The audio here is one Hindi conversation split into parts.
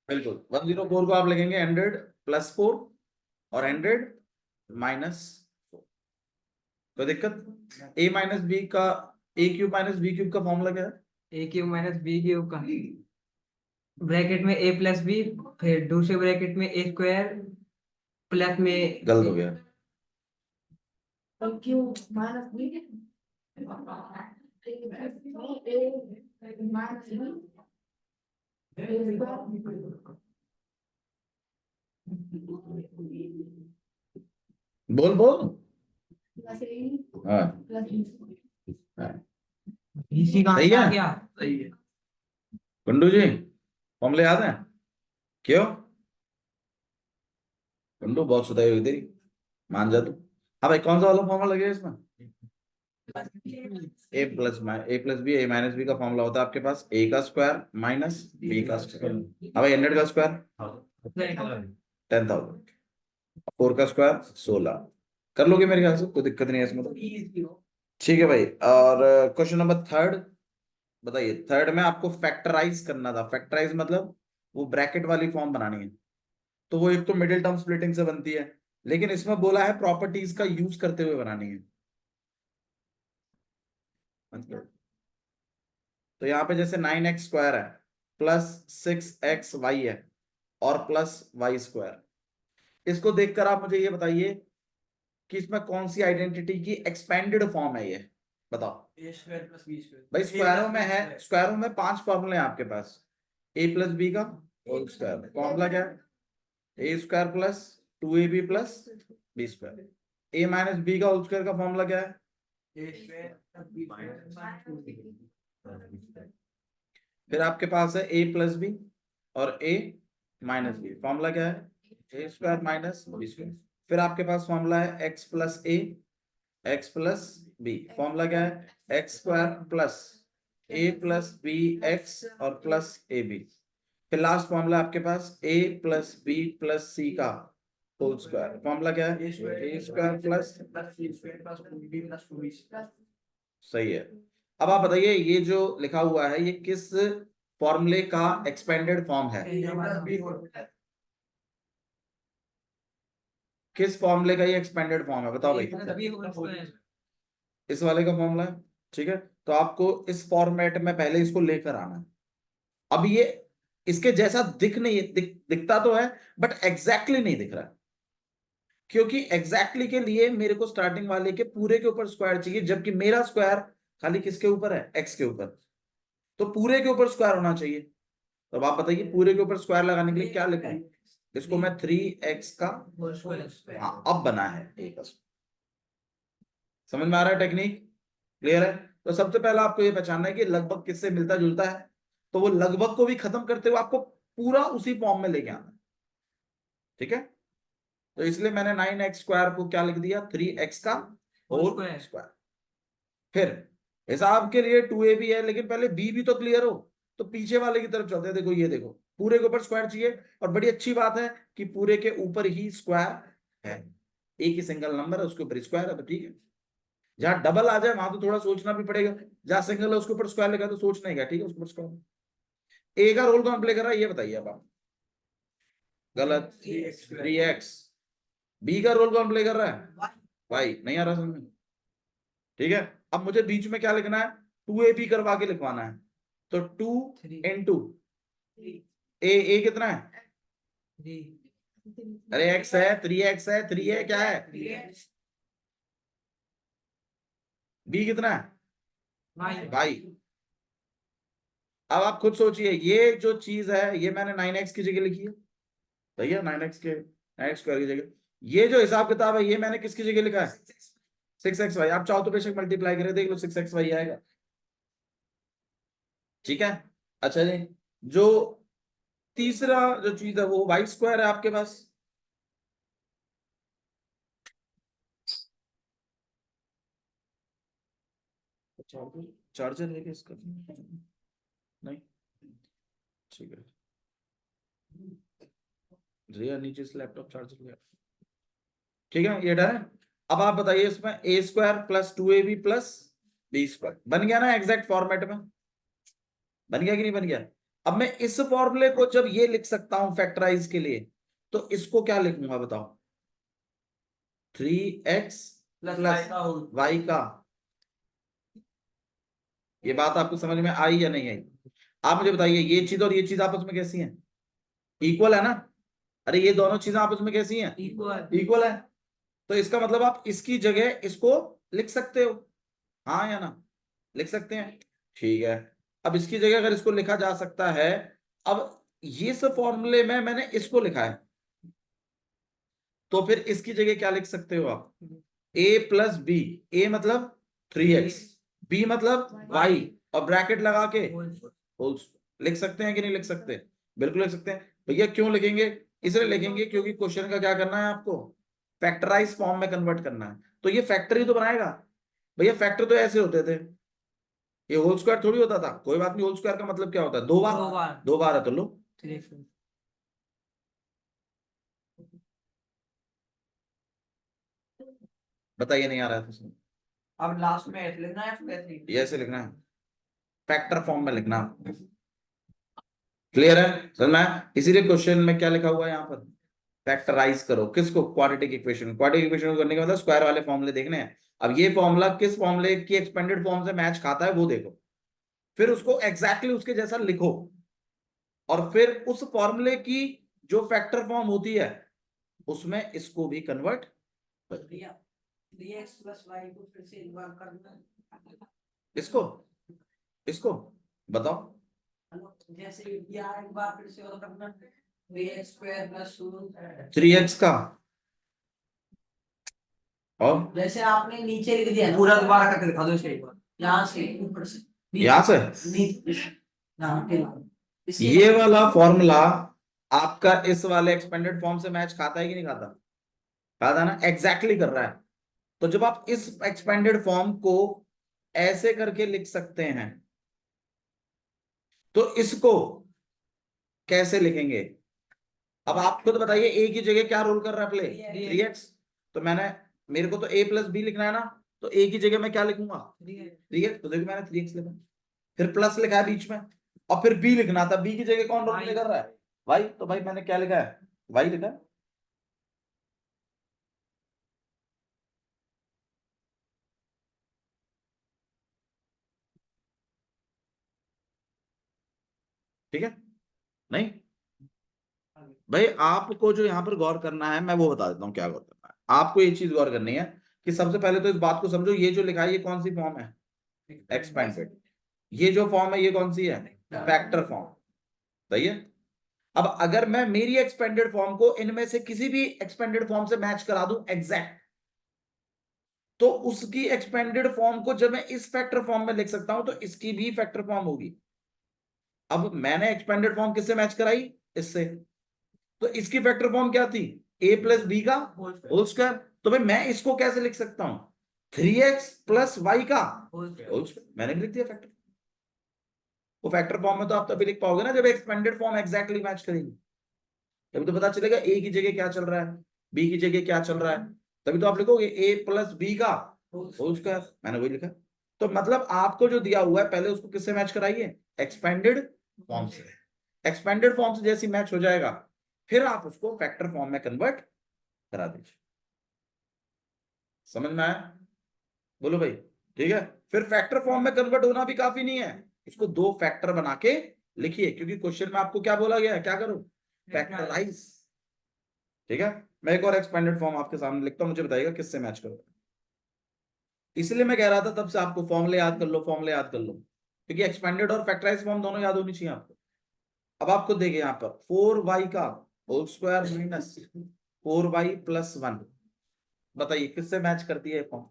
बिल्कुल 104 को आप लिखेंगे 100 + 4 और 100 - 4। कोई दिक्कत? a - b का a³ - b³ का फॉर्मूला क्या है? a³ - b³ का ब्रैकेट में a + b, फिर दूसरे ब्रैकेट में a² प्लस में गलत हो गया। बोल बोल। हाँ इसी का सही है। आंसर क्या? सही है कुंडू जी, फॉर्मूले याद है? क्यों कुंडू, बहुत सुधाई हुई तेरी, मान जा तू। हाँ भाई, कौन सा वाला फॉर्मूला लगे इसमें? a + b, a - b का फॉर्मूला होता है आपके पास a का स्क्वायर माइनस b का स्क्वायर। हाँ भाई, 100 का स्क्वायर 10,000, 4 का स्क्वायर 16। कर लोगे मेरे ख्याल से, कोई दिक्कत नहीं है इसमें तो। ठीक है भाई, और क्वेश्चन नंबर 3 बताइए। 3 में आपको फैक्टराइज करना था। फैक्टराइज मतलब वो ब्रैकेट वाली फॉर्म बनानी है। तो वो एक तो मिडिल टर्म स्प्लिटिंग से बनती है, लेकिन इसमें बोला है प्रॉपर्टीज का यूज करते हुए बनानी है। मतलब तो यहाँ पे जैसे 9x² है प्लस 6xy है और प्लस y²। इसको देखकर आप मुझे ये बताइए कि इसमें कौन सी आइडेंटिटी की एक्सपेंडेड फॉर्म है ये, बताओ। a² + b²। भाई स्क्वायरों में है, स्क्वायरों में 5 फॉर्मूले हैं आपके पास। a + b का होल स्क्वायर फॉर्मूला क्या है? a² + 2ab + b²। a - b का होल स्क्वायर का फॉर्मूला क्या है? फिर आपके पास है a + b और a - b। फॉर्मूला क्या है? a² - b²। फिर आपके पास फॉर्मूला है x + a, x + b। Formula क्या है? x² + a + bx और प्लस ab। फिर लास्ट फॉर्मूला आपके पास a + b + c का होल स्क्वायर। फॉर्मूला क्या है? a² + सही है। अब आप बताइए, ये जो लिखा हुआ है ये किस फॉर्मूले का एक्सपेंडेड फॉर्म है? किस फॉर्मूले का ये एक्सपेंडेड फॉर्म है, बताओ भाई। इस वाले का फॉर्मूला है, ठीक है। तो आपको इस फॉर्मेट में पहले इसको लेकर आना है। अब ये इसके जैसा दिखता तो है, बट एग्जैक्टली नहीं दिख रहा है, क्योंकि एग्जैक्टली के लिए मेरे को स्टार्टिंग वाले के पूरे के ऊपर स्क्वायर चाहिए, जबकि मेरा स्क्वायर खाली किसके ऊपर है? एक्स के ऊपर। तो पूरे के ऊपर स्क्वायर होना चाहिए। तो अब आप बताइए, पूरे के ऊपर स्क्वायर लगाने के लिए क्या लिखूं? इसको मैं 3x का, हाँ अब बना है एक। समझ में आ रहा है टेक्निक? क्लियर है? तो सबसे पहला आपको ये पहचानना है कि लगभग किससे मिलता जुलता है। तो वो लगभग को भी खत्म करते हुए आपको पूरा उसी फॉर्म में लेके आना है, ठीक है। तो इसलिए मैंने 9x² को क्या लिख दिया? 3x का होल स्क्वायर। फिर हिसाब के लिए 2ab है, लेकिन पहले b भी तो क्लियर हो। तो पीछे वाले की तरफ चलते हैं। देखो ये देखो, पूरे के ऊपर स्क्वायर चाहिए, और बड़ी अच्छी बात है कि पूरे के ऊपर ही स्क्वायर है। एक ही सिंगल नंबर है, उसके ऊपर स्क्वायर है, तो ठीक है। जहां डबल आ जाए वहां तो थोड़ा सोचना भी पड़ेगा। जहां सिंगल है उसके ऊपर स्क्वायर लिखा तो सोचना ही क्या, ठीक है, उसके ऊपर स्क्वायर। ए का रोल कौन प्ले कर रहा है ये बताइए अब आप। गलत, 3x। बी का रोल कौन प्ले कर रहा है? वाई। नहीं आ रहा समझ में? ठीक है। अब मुझे बीच में क्या लिखना है? 2ab करवा के लिखवाना है। तो 2 × ए कितना है? अरे x है, 3x है, 3 है, क्या है? b कितना है? भाई अब आप खुद सोचिए, ये जो चीज है ये मैंने 9x की जगह लिखी है, सही है, 9x² की जगह। ये जो हिसाब किताब है ये मैंने किसकी जगह लिखा है? 6xy। आप चाहो तो बेशक मल्टीप्लाई करें, देख लो 6xy आएगा, ठीक है। अच्छा जी, जो तीसरा जो चीज है वो y² है आपके पास। चार्जर है क्या इसका? नहीं, ठीक है। रिया नीचे से लैपटॉप चार्जर लिया, ठीक है, ये डन है। अब आप बताइए, इसमें a² + 2ab + b² बन गया ना एग्जैक्ट फॉर्मेट में? बन गया कि नहीं बन गया? अब मैं इस फॉर्मूले को जब ये लिख सकता हूं फैक्टराइज के लिए, तो इसको क्या लिखूंगा बताओ? 3x प्लस वाई का। ये बात आपको समझ में आई या नहीं आई? आप मुझे बताइए, ये चीज और ये चीज आपस में कैसी है? इक्वल है ना? अरे ये दोनों चीजें आपस में कैसी हैं? इक्वल है। तो इसका मतलब आप इसकी जगह इसको लिख सकते हो, हाँ या ना? लिख सकते हैं, ठीक है। अब इसकी जगह अगर इसको लिखा जा सकता है, अब ये सब फॉर्मूले में मैंने इसको लिखा है, तो फिर इसकी जगह क्या लिख सकते हो आप? a plus B. ए मतलब 3x, b मतलब y, और ब्रैकेट लगा के होल। लिख सकते हैं कि नहीं लिख सकते? बिल्कुल लिख सकते हैं। भैया क्यों लिखेंगे? इसलिए लिखेंगे क्योंकि क्वेश्चन का क्या करना है आपको? फैक्टराइज फॉर्म में कन्वर्ट करना है। तो ये फैक्टर ही तो बनाएगा। भैया फैक्टर तो ऐसे होते थे, ये होल स्क्वायर थोड़ी होता था। कोई बात नहीं, होल स्क्वायर का मतलब क्या होता है? 2 बार। 2 बार है तो लो। बताइए, नहीं आ रहा है तो समझ। अब लास्ट में ऐसे लिखना है, फिर ये ऐसे लिखना है, फैक्टर फॉर्म में लिखना। क्लियर है? समझ में आया? इसीलिए क्वेश्चन में क्या लिखा हुआ है यहाँ पर? फैक्टराइज करो किसको? Quadratic equation. क्वाड्रेटिक इक्वेशन करने का मतलब स्क्वायर वाले फॉर्मूले देखने हैं। अब ये फॉर्मूला किस फॉर्मूले की एक्सपेंडेड फॉर्म से मैच खाता है वो देखो, फिर उसको एग्जैक्टली उसके जैसा लिखो, और फिर उस फॉर्मूले की जो फैक्टर फॉर्म होती है उसमें इसको भी कन्वर्ट कर दिया। 3x प्लस वाई को फिर से एक बार करना। इसको इसको बताओ। जैसे यहाँ एक बार फिर से और करना, 3x स्क्वायर प्लस 3x का, और जैसे आपने नीचे लिख दिया पूरा दोबारा करके दिखा दो इसे एक बार, यहाँ से ऊपर से यहां से नीचे, यहाँ पे ये वाला फॉर्मूला आपका इस वाले एक्सपेंडेड फॉर्म से मैच खाता है कि नहीं खाता? खाता ना? एग्जैक्टली कर रहा है। तो जब आप इस एक्सपेंडेड फॉर्म को ऐसे करके लिख सकते हैं, तो इसको कैसे लिखेंगे? अब आप खुद बताइए, ए की जगह क्या रोल कर रहा है प्ले? 3x। तो मैंने, मेरे को तो a प्लस बी लिखना है ना, तो a की जगह मैं क्या लिखूंगा? 3x। तो देखो मैंने 3x लिखा, फिर प्लस लिखा है बीच में, और फिर b लिखना था। b की जगह कौन रोल प्ले कर रहा है? y। तो भाई मैंने क्या लिखा है? y लिखा है। ठीक है? नहीं भाई, आपको जो यहाँ पर गौर करना है मैं वो बता देता हूँ क्या गौर करना है। आपको ये चीज गौर करनी है कि सबसे पहले तो इस बात को समझो, ये जो लिखा है ये कौन सी फॉर्म है? एक्सपेंडेड। ये जो फॉर्म है ये कौन सी है? Factor form. सही है? अब अगर मैं मेरी एक्सपेंडेड फॉर्म को इनमें से किसी भी एक्सपेंडेड फॉर्म से मैच करा दूं एग्जैक्ट, तो उसकी एक्सपेंडेड फॉर्म को जब मैं इस फैक्टर फॉर्म में लिख सकता हूं, तो इसकी भी फैक्टर फॉर्म होगी। अब मैंने एक्सपेंडेड फॉर्म किससे मैच कराई? इससे। तो इसकी फैक्टर फॉर्म क्या थी? ए प्लस बी का होल स्क्वायर। तो भाई मैं इसको कैसे लिख सकता हूं? 3x प्लस वाई का होल स्क्वायर। मैंने भी लिख दिया फैक्टर। वो फैक्टर फॉर्म में तो आप तभी लिख पाओगे ना जब एक्सपेंडेड फॉर्म एग्जैक्टली मैच करेगी। तभी तो पता चलेगा ए की जगह क्या चल रहा है, बी की जगह क्या चल रहा है। तभी तो आप लिखोगे ए प्लस बी का होल स्क्वायर। मैंने वही लिखा। तो मतलब आपको जो दिया हुआ है पहले उसको किससे मैच कराइए? एक्सपेंडेड फॉर्म से। एक्सपेंडेड फॉर्म से जैसी मैच हो जाएगा, फिर आप उसको फैक्टर फॉर्म में कन्वर्ट करा दीजिए। समझ में आया? बोलो भाई। ठीक है? फिर फैक्टर फॉर्म में कन्वर्ट होना भी काफी नहीं है, इसको 2 फैक्टर बना के लिखिए, क्योंकि क्वेश्चन में आपको क्या बोला गया है? क्या करो? फैक्टराइज। ठीक है? मैं एक और एक्सपेंडेड फॉर्म आपके सामने लिखता हूं, मुझे बताइएगा किससे मैच करो। इसलिए मैं कह रहा था तब से आपको फॉर्मूले याद कर लो, फॉर्मूले याद कर लो, क्योंकि एक्सपेंडेड और फैक्टराइज फॉर्म दोनों याद होनी चाहिए आपको। अब आप खुद देखिए यहाँ पर 4y का whole square minus 4y plus 1, बताइए किससे मैच करती है फॉर्म?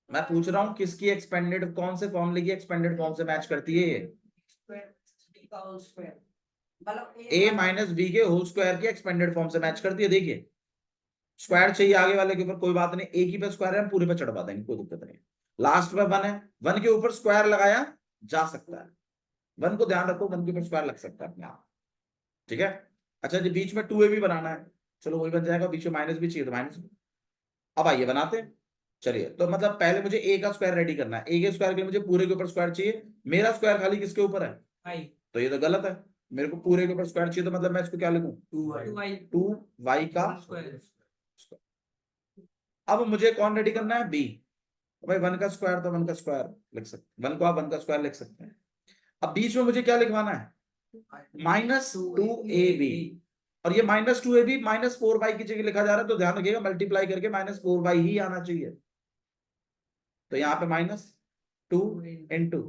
मैं पूछ रहा हूं किसकी एक्सपेंडेड, कौन से फॉर्मूले की एक्सपेंडेड फॉर्म से मैच करती है ये? a माइनस बी के होल स्क्वायर की एक्सपेंडेड फॉर्म से मैच करती है। देखिए स्क्वायर चाहिए आगे वाले के ऊपर, कोई बात नहीं, एक ही पे स्क्वायर है हम पूरे पे चढ़वा देंगे, कोई दिक्कत नहीं। लास्ट में 1 है, 1 के ऊपर स्क्वायर लगाया जा सकता है, 1 को ध्यान रखो, 1 के ऊपर स्क्वायर लग सकता है अपने आप। ठीक है? अच्छा जी, बीच में 2a भी बनाना है, चलो वही बन जाएगा, बीच में माइनस भी चाहिए तो माइनस। अब आइए बनाते हैं। चलिए, तो मतलब पहले मुझे ए का स्क्वायर रेडी करना है। ए के स्क्वायर के लिए मुझे पूरे के ऊपर स्क्वायर चाहिए। मेरा स्क्वायर खाली किसके ऊपर है? आई तो ये तो गलत है। मेरे को पूरे के ऊपर स्क्वायर चाहिए, तो मतलब मैं इसको क्या लिखूं? 2y 2y का स्क्वायर। स्क्वायर। अब मुझे कौन रेडी करना है? बी। भाई 1 का स्क्वायर, तो 1 का स्क्वायर लिख सकते, 1 को आप 1 का स्क्वायर लिख सकते हैं। अब बीच में मुझे क्या लिखवाना है? -2ab। और ये -2ab -4y की जगह लिखा जा रहा है, तो ध्यान रखिएगा मल्टीप्लाई करके -4y ही आना चाहिए। तो यहाँ पे -2 इंटू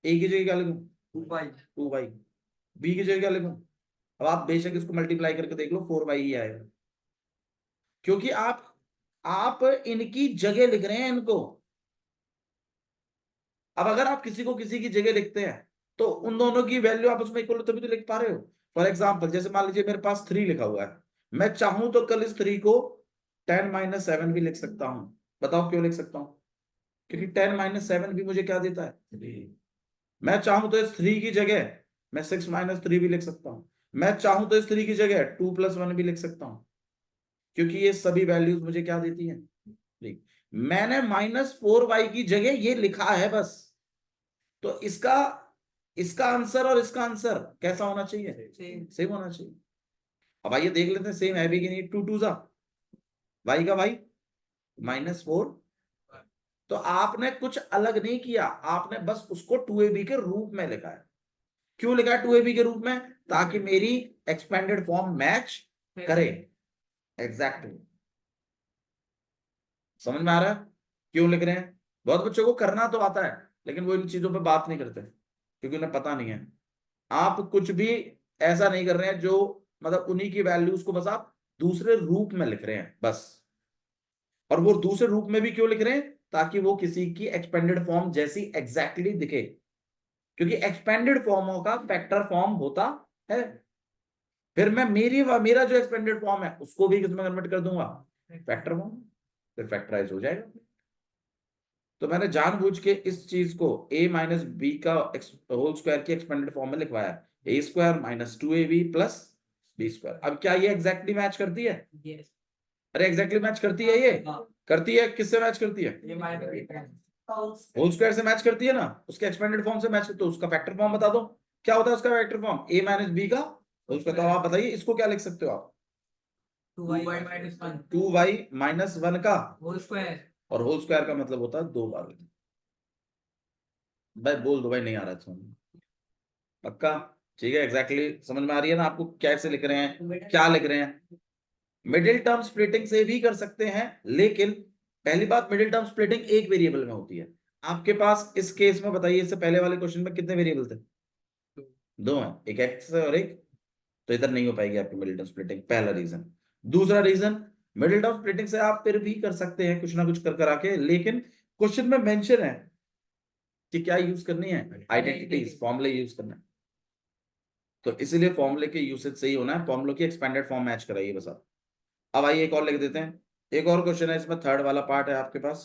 ए की जगह क्या लिखूं? 2y। बी की जगह क्या लिखूं? अब आप बेशक इसको मल्टीप्लाई करके देख लो, 4y ही आएगा, क्योंकि आप इनकी जगह लिख रहे हैं इनको। अब अगर आप किसी को किसी की जगह लिखते हैं, तो उन दोनों की वैल्यू आप उसमें इक्वल तभी तो लिख पा रहे हो। फॉर एग्जाम्पल, जैसे मान लीजिए मेरे पास 3 लिखा हुआ है, मैं चाहूं तो कल इस 3 को 10 - 7 भी लिख सकता हूं। बताओ क्यों लिख सकता हूं? क्योंकि 10 - 7 भी मुझे क्या देता है? 3। मैं चाहूं तो इस 3 की जगह मैं 6 - 3 भी लिख सकता हूं। मैं चाहूं तो इस 3 की जगह 2 + 1 भी लिख सकता हूं, क्योंकि ये सभी वैल्यूज मुझे क्या देती हैं? 3। मैंने -4y की जगह ये लिखा है बस। तो इसका इसका आंसर और इसका आंसर कैसा होना चाहिए? सेम होना चाहिए। अब आइए देख लेते हैं सेम है भी कि नहीं। 2 2 जा वाई का भाई -4। तो आपने कुछ अलग नहीं किया, आपने बस उसको 2ab के रूप में लिखा है। क्यों लिखा है 2ab के रूप में? ताकि मेरी एक्सपेंडेड फॉर्म मैच करे एग्जैक्टली। समझ में आ रहा है क्यों लिख रहे हैं? बहुत बच्चों को करना तो आता है, लेकिन वो इन चीजों पे बात नहीं करते क्योंकि उन्हें पता नहीं है। आप कुछ भी ऐसा नहीं कर रहे हैं जो मतलब उन्हीं की वैल्यूज को बस आप दूसरे रूप में लिख रहे हैं बस। और वो दूसरे रूप में भी क्यों लिख रहे हैं? ताकि वो किसी की एक्सपेंडेड फॉर्म जैसी एग्जैक्टली दिखे, क्योंकि एक्सपेंडेड फॉर्मों का फैक्टर फॉर्म होता है। फिर मैं मेरा जो एक्सपेंडेड फॉर्म है उसको भी किसमें कन्वर्ट कर दूंगा? Factor form. फिर फैक्टराइज हो जाएगा। तो मैंने जानबूझ के इस चीज को a - b का होल स्क्वायर की एक्सपेंडेड फॉर्म में लिखवाया। a² - 2ab + b²। अब क्या ये एग्जैक्टली मैच करती है? यस अरे एग्जैक्टली मैच करती है ये। हाँ करती है, किससे मैच करती है? ये माइनस होल स्क्वायर से मैच करती है ना, उसके एक्सपेंडेड फॉर्म से मैच। तो उसका फैक्टर फॉर्म बता दो, क्या होता है उसका फैक्टर फॉर्म? a - b का होल स्क्वायर। तो आप बताइए इसको क्या लिख सकते हो आप? 2y - 1 2y - 1 का होल स्क्वायर। और होल स्क्वायर का मतलब होता है 2 बार। भाई बोल दो भाई, नहीं आ रहा है समझ में? पक्का? ठीक है, एग्जैक्टली समझ में आ रही है ना आपको कैसे लिख रहे हैं, क्या लिख रहे हैं? मिडिल टर्म स्प्लिटिंग से भी कर सकते हैं, लेकिन पहली बात मिडिल टर्म स्प्लिटिंग एक वेरिएबल में होती है। आपके पास इस केस में बताइए, इससे पहले वाले क्वेश्चन में कितने वेरिएबल थे? 2 हैं, एक एक्स और एक। तो इधर नहीं हो पाएगी आपकी मिडिल टर्म स्प्लिटिंग, पहला रीजन। दूसरा रीजन, मिडिल टर्म स्प्लिटिंग से आप फिर भी कर सकते हैं कुछ ना कुछ कर आके, लेकिन क्वेश्चन में मेंशन है कि क्या यूज करनी है? आइडेंटिटीज, फॉर्मूले यूज करना है। तो इसीलिए फॉर्मूले के यूसेज सही होना है, फॉर्मूले की एक्सपेंडेड फॉर्म मैच कराइए बस आप। अब आइए एक और लिख देते हैं। एक और क्वेश्चन है, इसमें थर्ड वाला पार्ट है आपके पास।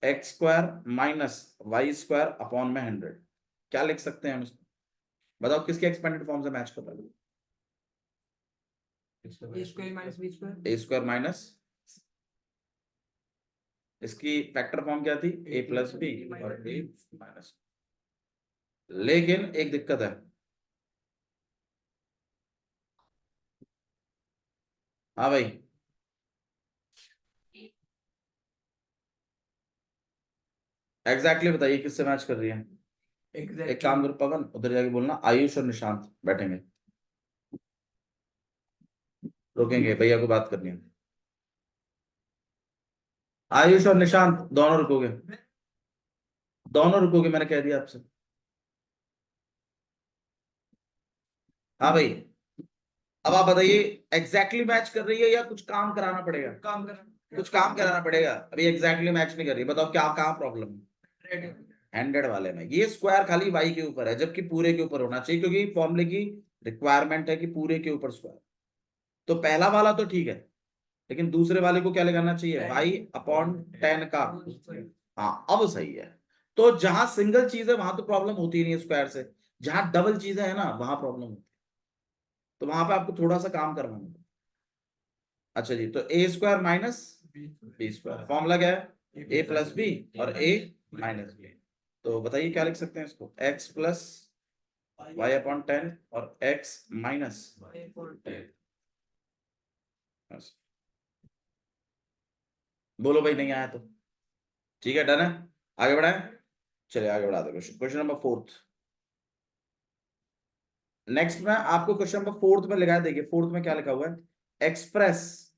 x² - y² अपॉन में 100। क्या लिख सकते हैं हम इसको? बताओ किसके एक्सपेंडेड फॉर्म से मैच कर रहा है? a square minus b square a² minus, इसकी फैक्टर फॉर्म क्या थी? a + b और a माइनस। लेकिन एक दिक्कत है। हाँ भाई, एग्जैक्टली बताइए किससे मैच कर रही है? एक काम करो पवन, उधर जाके बोलना आयुष और निशांत बैठेंगे, रुकेंगे, भैया को बात करनी है। आयुष और निशांत दोनों रुकोगे, दोनों रुकोगे, मैंने कह दिया आपसे। हाँ भाई, अब आप बताइए एग्जैक्टली मैच कर रही है या कुछ काम कराना पड़ेगा? कुछ काम कराना पड़ेगा। अभी एग्जैक्टली मैच नहीं कर रही, बताओ क्या कहाँ प्रॉब्लम है? 100 वाले में ये स्क्वायर खाली y के ऊपर है, जबकि पूरे के ऊपर होना चाहिए, क्योंकि फॉर्मूले की रिक्वायरमेंट है कि पूरे के ऊपर स्क्वायर। तो पहला वाला तो ठीक है, लेकिन दूसरे वाले को क्या लगाना चाहिए? y/10 का। हाँ अब सही है। तो जहां सिंगल चीज है वहां तो प्रॉब्लम होती ही नहीं है स्क्वायर से, जहां डबल चीजें है ना वहां प्रॉब्लम होती है। तो वहां पे आपको थोड़ा सा काम करवाना है। अच्छा जी, तो a² - b², फॉर्मूला क्या है? ए प्लस बी और ए माइनस बी। तो बताइए क्या लिख सकते हैं इसको, x प्लस वाई अपॉन 10 और x माइनस। बोलो भाई नहीं आया तो ठीक है, डन है, आगे बढ़ाएं। चलिए आगे बढ़ाते क्वेश्चन, क्वेश्चन नंबर 4। नेक्स्ट में आपको क्वेश्चन नंबर 4 में लिखा है, देखिए 4 में क्या लिखा हुआ है, एक्सप्रेस।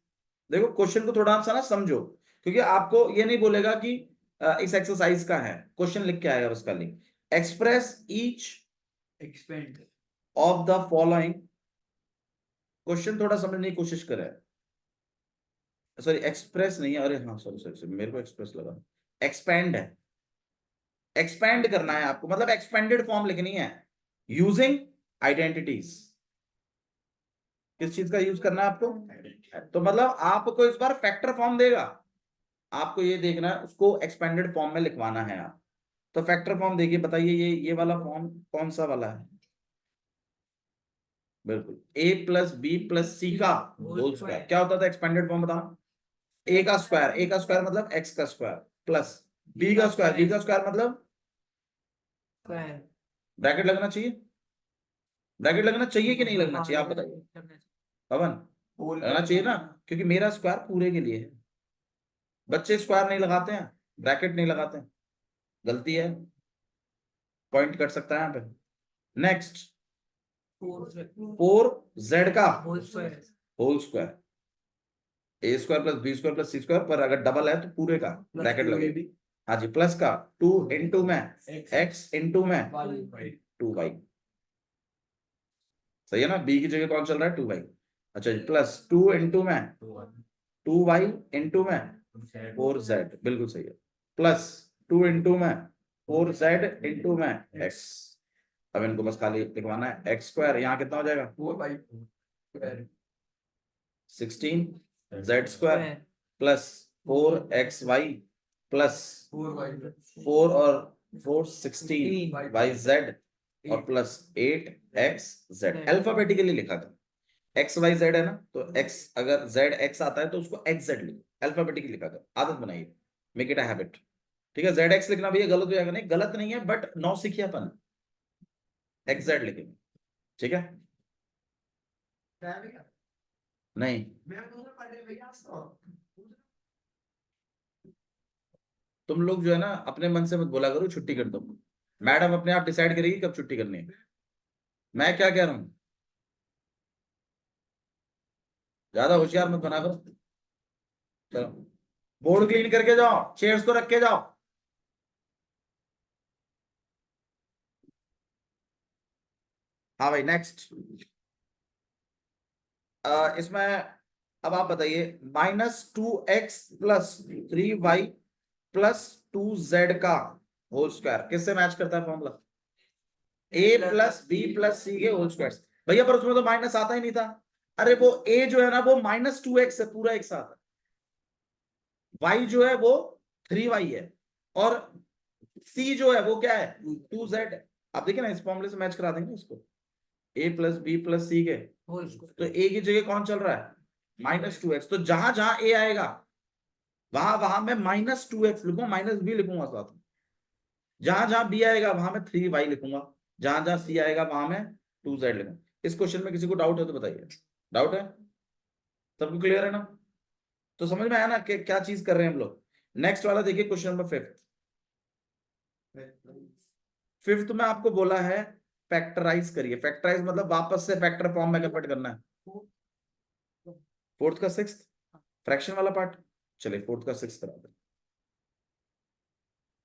देखो क्वेश्चन को थोड़ा सा ना समझो, क्योंकि आपको ये नहीं बोलेगा कि इस एक्सरसाइज का है, क्वेश्चन लिख के आएगा उसका link. Express each expand of the following, question थोड़ा समझने की कोशिश करें। सॉरी एक्सप्रेस नहीं है, अरे हाँ सॉरी सॉरी सॉरी, मेरे को एक्सप्रेस लगा, एक्सपेंड है। एक्सपेंड करना है आपको, मतलब एक्सपेंडेड फॉर्म लिखनी है यूजिंग आइडेंटिटीज। किस चीज का यूज करना है आपको, तो मतलब आपको इस बार फैक्टर फॉर्म देगा, आपको ये देखना है उसको एक्सपेंडेड फॉर्म में लिखवाना है आप। तो फैक्टर फॉर्म देखिए, बताइए ये वाला फॉर्म कौन सा वाला है, बिल्कुल a प्लस बी प्लस सी का होल स्क्वायर। क्या होता था एक्सपेंडेड फॉर्म बताओ, a का स्क्वायर मतलब x का स्क्वायर प्लस b का स्क्वायर मतलब ब्रैकेट लगना चाहिए, ब्रैकेट लगना चाहिए कि नहीं लगना चाहिए, आप बताइए पवन, लगना चाहिए ना, क्योंकि मेरा स्क्वायर पूरे के लिए है। बच्चे स्क्वायर नहीं लगाते हैं, ब्रैकेट नहीं लगाते हैं, गलती है, पॉइंट कट सकता है यहाँ पे। नेक्स्ट 4z का whole square, A square plus B square plus C square, पर अगर डबल है तो पूरे का ब्रैकेट लगेगी। हाँ जी, प्लस का 2 इंटू में x इंटू में 2y, सही है ना, b की जगह कौन चल रहा है 2y। अच्छा जी, प्लस 2 इंटू में 2y इंटू में 4z, बिल्कुल सही है, प्लस 2 इंटू में 4z इंटू में x। अब इनको बस खाली लिखवाना है, x स्क्वायर यहाँ कितना हो जाएगा 16 z square plus 4xy plus 4 और 4 16 yz और प्लस 8xz। अल्फाबेटिकली लिखा था, एक्स वाई जेड है ना, तो x अगर z x आता है तो उसको xz लिखो, अल्फाबेटिकली लिखा था, आदत बनाइए, मेक इट अ हैबिट। ठीक है, जेड एक्स लिखना भैया गलत हो जाएगा, नहीं गलत नहीं है, बट नौसिखियापन, xz लिखेंगे, ठीक है। नहीं तुम लोग जो है ना अपने मन से मत बोला करो छुट्टी कर दो, मैडम अपने आप डिसाइड करेगी कब छुट्टी करनी है, मैं क्या कह रहा हूँ, ज्यादा होशियार मत बना करो। चलो बोर्ड क्लीन करके जाओ, चेयर्स को रख के जाओ। हाँ भाई नेक्स्ट, इसमें अब आप बताइए, -2x plus 3y plus 2z का होल स्क्वायर किससे मैच करता है formula, a plus B plus C के होल स्क्वायर। भैया पर उसमें तो माइनस आता ही नहीं था, अरे वो a जो है ना वो -2x है, पूरा एक साथ, y जो है वो 3y है, और c जो है वो क्या है 2z। आप देखिए ना, इस फॉर्मूले से मैच करा देंगे इसको, a plus B plus C के, तो a की जगह कौन चल रहा है -2x, तो जहां जहां a आएगा वहां वहां मैं -2x लिखूंगा, माइनस बी लिखूंगा साथ में, जहां जहां बी आएगा वहां मैं 3y लिखूंगा, जहां जहां सी आएगा वहां मैं 2z लिखूंगा। इस क्वेश्चन में किसी को डाउट है तो बताइए, डाउट है, सबको क्लियर है ना, तो समझ में आया ना कि क्या चीज कर रहे हैं हम लोग। नेक्स्ट वाला देखिए, क्वेश्चन नंबर 5। फिफ्थ में आपको बोला है फैक्टराइज करिए, फैक्टराइज मतलब वापस से फैक्टर फॉर्म में कन्वर्ट करना है, फोर्थ का सिक्स्थ फ्रैक्शन वाला पार्ट। चलिए फोर्थ का सिक्स्थ करा दे,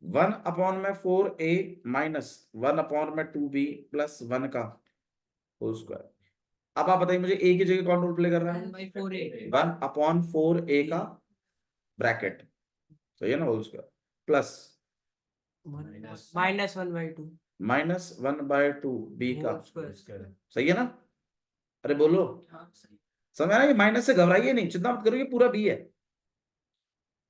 1/4a माइनस 1/2b प्लस 1 का होल स्क्वायर। अब आप बताइए मुझे a की जगह कौन रोल प्ले कर रहा है, 1/4a का ब्रैकेट, सही है ना, होल स्क्वायर प्लस -1/2 -1/2b का, सही है ना, अरे बोलो, समझ आया, ये माइनस से घबराइए नहीं, चिंता मत करो, ये पूरा b है,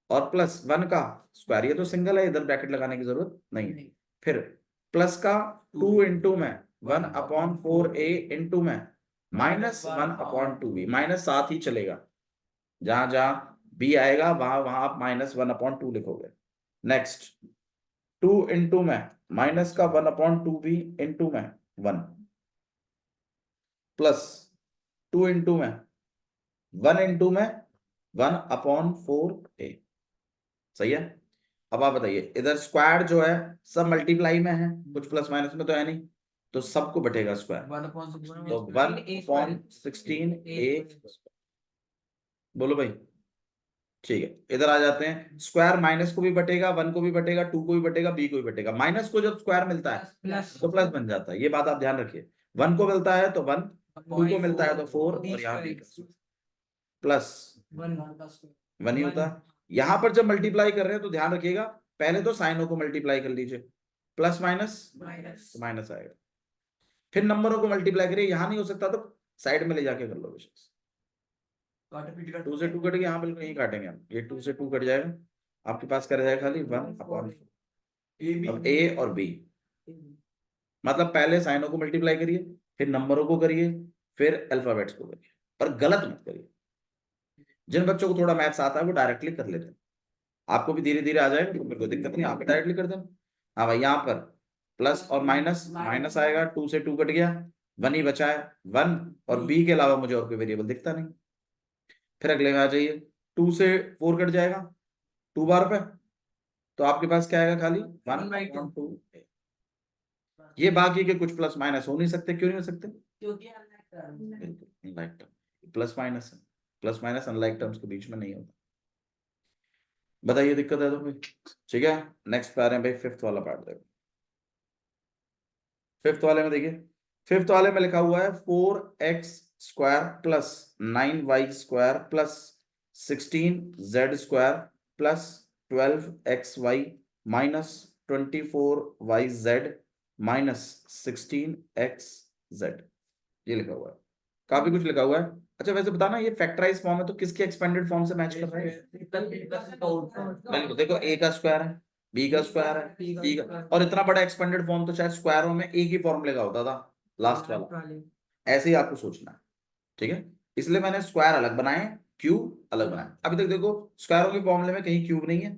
और प्लस 1 का स्क्वायर, ये तो सिंगल है, इधर ब्रैकेट लगाने की जरूरत नहीं। फिर प्लस का 2 इंटू में 1/4a इंटू में -1/2b, माइनस साथ ही चलेगा, जहां जहां बी आएगा, वहां आप -1/2 लिखोगे। नेक्स्ट 2 इंटू में माइनस का 1/2 बी इंटू में 1 प्लस 2 इंटू में 1 इंटू में 1/4 ए। सही है। अब आप बताइए, इधर स्क्वायर जो है सब मल्टीप्लाई में है, कुछ प्लस माइनस में तो है नहीं, तो सबको बटेगा स्क्वायर, तो 1/16 ए। बोलो भाई। ठीक है, इधर आ जाते हैं, स्क्वायर माइनस को भी बटेगा, 1 को भी बटेगा, 2 को भी बटेगा, बी को भी बटेगा। माइनस को जब स्क्वायर मिलता है प्लस तो प्लस बन जाता है, ये बात आप ध्यान रखिए। 1 को मिलता है तो 1, 2 को मिलता है तो 4, और यहाँ बी प्लस 1 ही होता है। यहां पर जब मल्टीप्लाई कर रहे हैं तो ध्यान रखिएगा, पहले तो साइनों को मल्टीप्लाई कर लीजिए, प्लस माइनस तो माइनस आएगा, फिर नंबरों को मल्टीप्लाई करिए। यहां नहीं हो सकता तो साइड में ले जाके कर लो बेशक। 2 से 2 कट गया, यहाँ बिल्कुल यही काटेंगे हम, ये 2 से 2 कट जाएगा, आपके पास कर जाएगा खाली 1/4। अब ए और बी, मतलब पहले साइनों को मल्टीप्लाई करिए, फिर नंबरों को करिए, फिर अल्फाबेट्स को करिए, पर गलत मत करिए। जिन बच्चों को थोड़ा मैथ्स आता है वो डायरेक्टली कर लेते हैं, आपको भी धीरे धीरे आ जाएगा, तो मेरे को दिक्कत नहीं, आप भी डायरेक्टली कर देना। हाँ भाई, यहाँ पर प्लस और माइनस, माइनस आएगा, 2 से 2 कट गया, 1 ही बचा है, 1, और बी के अलावा मुझे और कोई वेरिएबल दिखता नहीं। फिर अगले में आ जाइए, 2 से 4 कट जाएगा 2 बार पे, तो आपके पास क्या आएगा खाली 1/2। ये बाकी के कुछ प्लस माइनस हो नहीं सकते, क्यों नहीं हो सकते? अनलाइक टर्म, प्लस माइनस है, प्लस माइनस अनलाइक टर्म्स के बीच में नहीं होता। बताइए दिक्कत है तो भाई। ठीक है, नेक्स्ट पे आ रहे हैं भाई, फिफ्थ वाला पार्ट देखो। फिफ्थ वाले में देखिए, फिफ्थ वाले में लिखा हुआ है 4x² plus 9y² plus 16z² plus 12xy minus 24yz minus 16xz, ये लिखा हुआ है, काफी कुछ लिखा हुआ है। अच्छा वैसे बताना, ये फैक्टराइज फॉर्म है तो किसके एक्सपेंडेड फॉर्म से मैच कर रहा है? बिल्कुल, देखो ए का स्क्वायर है, बी का स्क्वायर है, सी का, और इतना बड़ा एक्सपेंडेड फॉर्म तो शायद स्क्वायरों में एक ही फॉर्मूले का होता था, लास्ट वाला। ऐसे ही आपको सोचना है, ठीक है, इसलिए मैंने स्क्वायर अलग बनाए, क्यूब अलग बनाए। अभी तक देखो स्क्वायरों के फॉर्मूले में कहीं क्यूब नहीं है,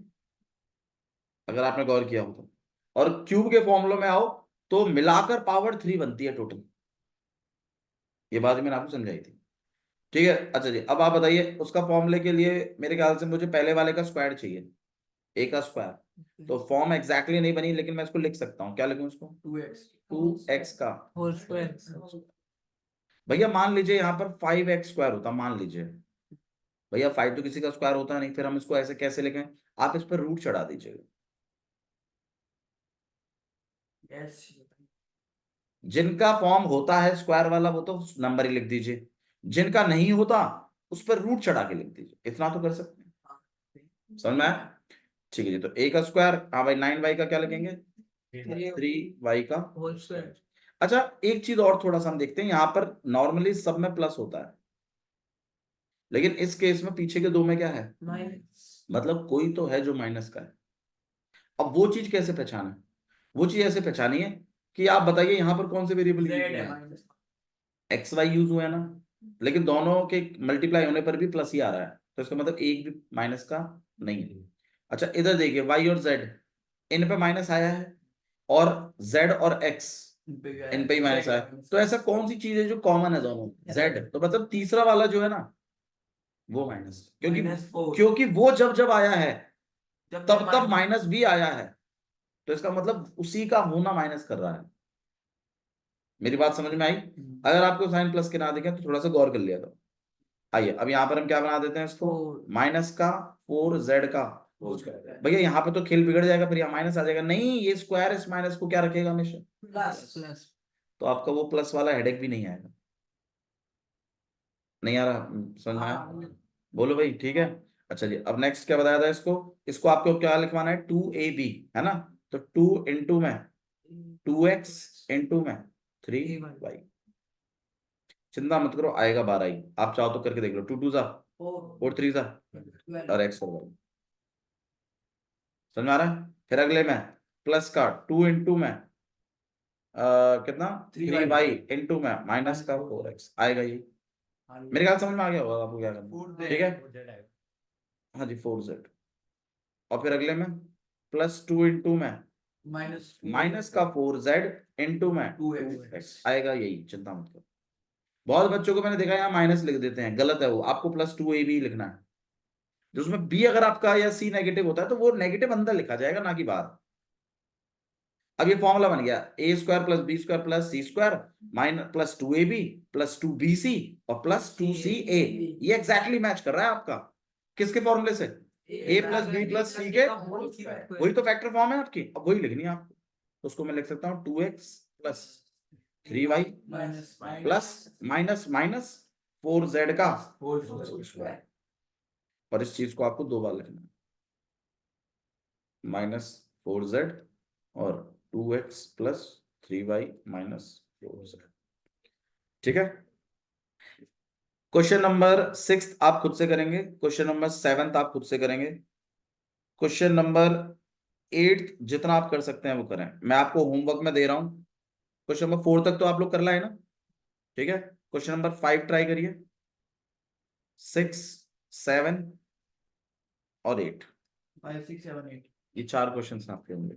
अगर आपने गौर किया हो तो, और क्यूब के फॉर्मूलों में आओ तो मिलाकर पावर 3 बनती है टोटल, ये बात मैंने आपको समझाई थी। ठीक है, अच्छा जी, अब आप बताइए, उसका फॉर्मूले के लिए मेरे ख्याल से मुझे पहले वाले का स्क्वायर चाहिए, ए का स्क्वायर, तो फॉर्म एग्जैक्टली नहीं बनी, लेकिन मैं इसको लिख सकता हूँ, क्या लिखूं इसको? 2x का होल स्क्वायर। भैया मान लीजिए यहाँ पर 5x² होता, मान लीजिए भैया 5 तो किसी का स्क्वायर होता नहीं, फिर हम इसको ऐसे कैसे लिखें? आप इस पर रूट चढ़ा दीजिएगा। जिनका फॉर्म होता है स्क्वायर वाला वो तो नंबर ही लिख दीजिए, जिनका नहीं होता उस पर रूट चढ़ा के लिख दीजिए, इतना तो कर सकते हैं, समझ में आया? ठीक है जी, तो ए का स्क्वायर, हाँ भाई 9y का क्या लिखेंगे? 3y का होल स्क्वायर। अच्छा एक चीज और थोड़ा सा हम देखते हैं, यहाँ पर नॉर्मली सब में प्लस होता है, लेकिन इस केस में पीछे के दो में क्या है? माइनस। मतलब कोई तो है जो माइनस का है। अब वो चीज कैसे पहचाने? वो चीज ऐसे पहचानी है कि आप बताइए यहाँ पर कौन से वेरिएबल यूज हुए हैं? एक्स वाई यूज हुए हैं ना, लेकिन दोनों के मल्टीप्लाई होने पर भी प्लस ही आ रहा है, तो इसका मतलब एक भी माइनस का नहीं है। अच्छा इधर देखिए, वाई और जेड, इन पे माइनस आया है, और जेड और एक्स इन पे ही माइनस आया है, तो ऐसा कौन सी चीज है जो कॉमन है दोनों? जेड, तो मतलब तीसरा वाला जो है ना वो माइनस, क्योंकि क्योंकि वो जब जब आया है तब तब माइनस भी आया है, तो इसका मतलब उसी का होना माइनस कर रहा है। मेरी बात समझ में आई? अगर आपको साइन प्लस के ना दिखे तो थोड़ा सा गौर कर लिया करो। आइए अब यहाँ पर हम क्या बना देते हैं इसको, माइनस का 4z का होल स्क्वायर। भैया यहाँ पे तो खेल बिगड़ जाएगा, फिर यहाँ माइनस आ जाएगा, नहीं ये स्क्वायर इस माइनस को क्या रखेगा हमेशा? प्लस। तो आपका वो प्लस वाला हेडेक भी नहीं आएगा। नहीं आ रहा समझ में आया? बोलो भाई, ठीक है। अच्छा जी, अब नेक्स्ट क्या बताया था इसको, इसको आपको क्या लिखवाना है? 2ab है ना, तो 2 इंटू में 2x इंटू में 3y। चिंता मत करो, आएगा 12 ही, आप चाहो तो करके देख लो, 2 2 जा 4 3 जा और x और y, समझ में आ रहा है? फिर अगले में प्लस का 2 इंटू में कितना 3y इंटू में माइनस का 4x आएगा, ये मेरे ख्याल समझ में आ गया होगा आपको क्या करना, ठीक है। हाँ जी 4z, और फिर अगले में +2 इंटू में माइनस का 4z इंटू में 2x आएगा, यही चिंता मत करो। बहुत बच्चों को मैंने देखा यहाँ माइनस लिख देते हैं, गलत है वो, आपको +2ab लिखना है। जो उसमें b अगर आपका या c नेगेटिव होता है तो वो नेगेटिव अंदर लिखा जाएगा, ना कि बाहर। अब ये फॉर्मूला बन गया a² + b² + c² +2ab +2bc और +2ca। ये एग्जैक्टली मैच कर रहा है आपका किसके फॉर्मूले से, a + b + c के, वही तो फैक्टर फॉर्म है आपकी, अब वही लिखनी है आपको। तो उसको मैं लिख सकता हूँ 2x + 3y plus minus minus 4z का स्क्वायर, और इस चीज को आपको 2 बार लिखना है, -4z और 2x + 3y - 4z। ठीक है। क्वेश्चन नंबर 6 आप खुद से करेंगे, क्वेश्चन नंबर 7 आप खुद से करेंगे, क्वेश्चन नंबर 8 जितना आप कर सकते हैं वो करें, मैं आपको होमवर्क में दे रहा हूं। क्वेश्चन नंबर 4 तक तो आप लोग कर लाए ना, ठीक है। क्वेश्चन नंबर 5 ट्राई करिए, 6, 7 और 8, 5, 6, 7, 8 ये 4 क्वेश्चन आपके होंगे।